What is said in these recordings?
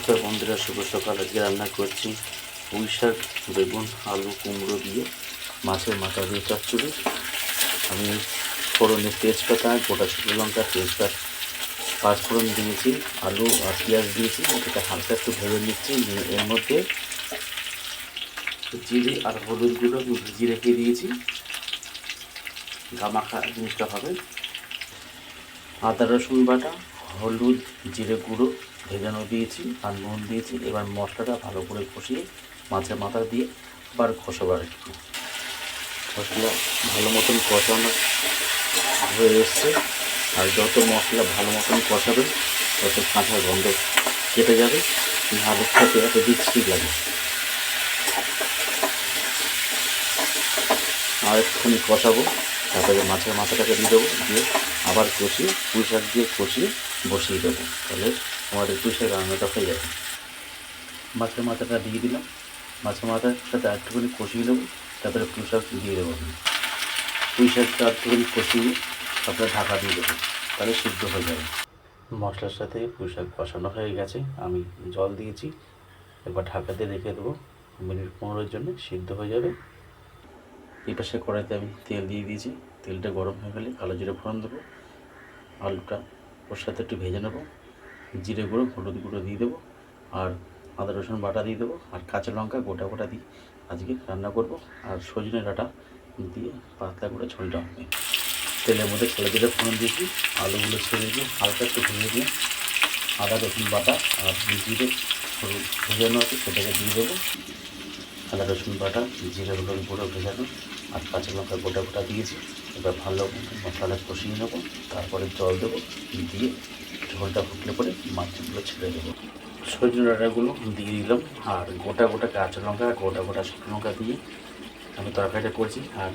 নমস্কার বন্ধুরা, শুভ সকাল। আজকে রান্না করছি পুঁই শাক, বেগুন, আলু, কুমড়ো দিয়ে মাছের মাথা দিয়ে চচ্চড়ি। আমি ফোড়নে তেজপাতা, গোটা শুকনো লঙ্কা, তেজপাতা, পাঁচফোড়ন দিয়েছি, আলু আর পেঁয়াজ দিয়েছি। এটা হালকা একটু ভেজে নিচ্ছি। এর মধ্যে জিরে আর হলুদ গুঁড়ো ভিজিয়ে রেখে দিয়েছি, গামাখা জিনিসটা হবে। আদা রসুন বাটা, হলুদ, জিরে গুঁড়ো ভেজানো দিয়েছি আর নুন দিয়েছি। এবার মশলাটা ভালো করে কষিয়ে মাছের মাথা দিয়ে আবার কষাবার একটু। মশলা ভালো মতন কষানো হয়ে এসছে। আর যত মশলা ভালো মতন কষাবেন তত কাঁচা গন্ধ কেটে যাবে, নাহলে খেতে এত বিশ্রী লাগে। আর একটুখানি কষাবো, তারপরে মাছের মাথাটাকে দিয়ে দেবো, দিয়ে আবার কষিয়ে পুঁই শাক দিয়ে কষিয়ে বসিয়ে দেবো। তাহলে আমাদের পুঁই শাক রান্নাটা হয়ে যাবে। মাছের মাথাটা দিয়ে দিলাম, মাছের মাথার সাথে একটুখানি কষিয়ে নেবো, তারপরে পুঁই শাক দিয়ে দেবো। পুঁই শাকটা একটুখানি কষিয়ে তারপরে ঢাকা দিয়ে দেবো, তাহলে সিদ্ধ হয়ে যাবে। মশলার সাথে পুঁই শাক কষানো হয়ে গেছে, আমি জল দিয়েছি। এবার ঢাকা দিয়ে রেখে দেবো মিনিট 15-এর জন্য, সিদ্ধ হয়ে যাবে। এই পাশে কড়াইতে আমি তেল দিয়ে দিয়েছি। তেলটা গরম হয়ে গেলে কালো জিরে ফোড়ন দেবো, আলুটা ওর সাথে একটু ভেজে নেবো, জিরে গুঁড়ো, হলুদ গুঁড়ো দিয়ে দেবো, আর আদা রসুন বাটা দিয়ে দেবো, আর কাঁচা লঙ্কা গোটা গোটা দিয়ে আজকে রান্না করব। আর সজনে ডাঁটা দিয়ে পাতলা করে ঝোলটা হবে। তেলের মধ্যে কালো জিরে ফোড়ন দিয়েছি, আলুগুলো ছেড়ে দিয়ে হালকা একটু ভেজে দিয়ে আদা রসুন বাটা আর জিরে হলুদ ভেজানো আছে সেটাকে দিয়ে দেবো। আদা রসুন বাটা, জিরে হলুদ গুঁড়ো ভেজানো আর কাঁচা লঙ্কা গোটা গোটা দিয়েছি। এবার ভালো মশলা কষিয়ে নেবো, তারপরে জল দেবো, দিয়ে ঝোলটা ফুটলে পরে মাছগুলো ছেড়ে দেবো। সজনে ডাঁটাগুলো দিয়ে দিলাম, আর গোটা গোটা কাঁচা লঙ্কা, গোটা গোটা শুকনো লঙ্কা দিয়ে আমি তরকারিটা করছি। আর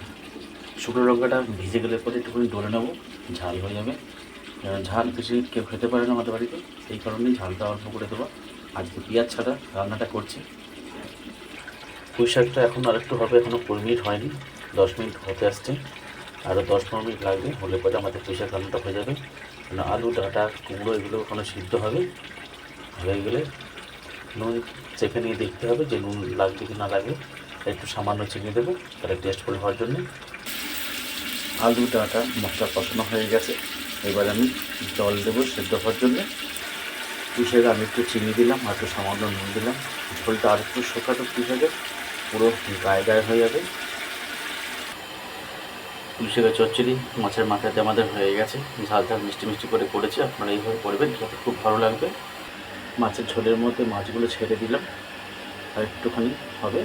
শুকনো লঙ্কাটা ভিজে গেলে পরে একটুখানি ডলে নেবো, ঝাল হয়ে যাবে। ঝাল বেশি কেউ খেতে পারে না আমাদের বাড়িতে, সেই কারণেই ঝালটা অল্প করে দেবো। আজকে পেঁয়াজ ছাড়া রান্নাটা করছি। পুঁই শাকটা এখন আরেকটু হবে, এখনও 20 মিনিট হয়নি, 10 মিনিট হতে আসছে। আরও 10-15 মিনিট লাগবে, হলে পরে আমাদের পুঁই শাক রান্নাটা হয়ে যাবে। আলু, ডাঁটা, কুমড়ো এগুলো ওখানে সিদ্ধ হবে। হয়ে গেলে নুন চেখে নিয়ে দেখতে হবে যে নুন লাগবে কি না লাগে, একটু সামান্য চিনি দেবো তাহলে টেস্টফুল হওয়ার জন্য। আলু, ডাঁটা মশলা কষানো হয়ে গেছে, এবার আমি জল দেবো সেদ্ধ হওয়ার জন্য। পুঁই শাকে আমি একটু চিনি দিলাম আর একটু সামান্য নুন দিলাম। ঝোলটা আর একটু শুকাতো পুঁই শাকে, পুরো গায়ে গায়ে হয়ে যাবে। পুঁই শাকের চচ্চড়ি মাছের মাথাতে আমাদের হয়ে গেছে। ঝাল ঝাল মিষ্টি মিষ্টি করে করেছি, আপনারা এইভাবে করবেন, খেতে খুব ভালো লাগবে। মাছের ঝোলের মধ্যে মাছগুলো ছেড়ে দিলাম, আর একটুখানি হবে,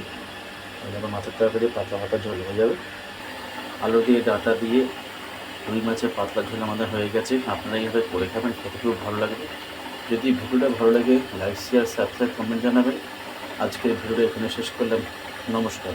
তাহলে মাছের তরকারি পাতলা পাতলা ঝোল হয়ে যাবে। আলু দিয়ে, ডাঁটা দিয়ে রুই মাছের পাতলা ঝোল আমাদের হয়ে গেছে। আপনারা এইভাবে করে খাবেন, খেতে খুব ভালো লাগবে। যদি ভিডিওটা ভালো লাগে লাইক, শেয়ার, সাবস্ক্রাইব, কমেন্ট জানাবেন। আজকের ভিডিওটা এখানে শেষ করলাম। নমস্কার।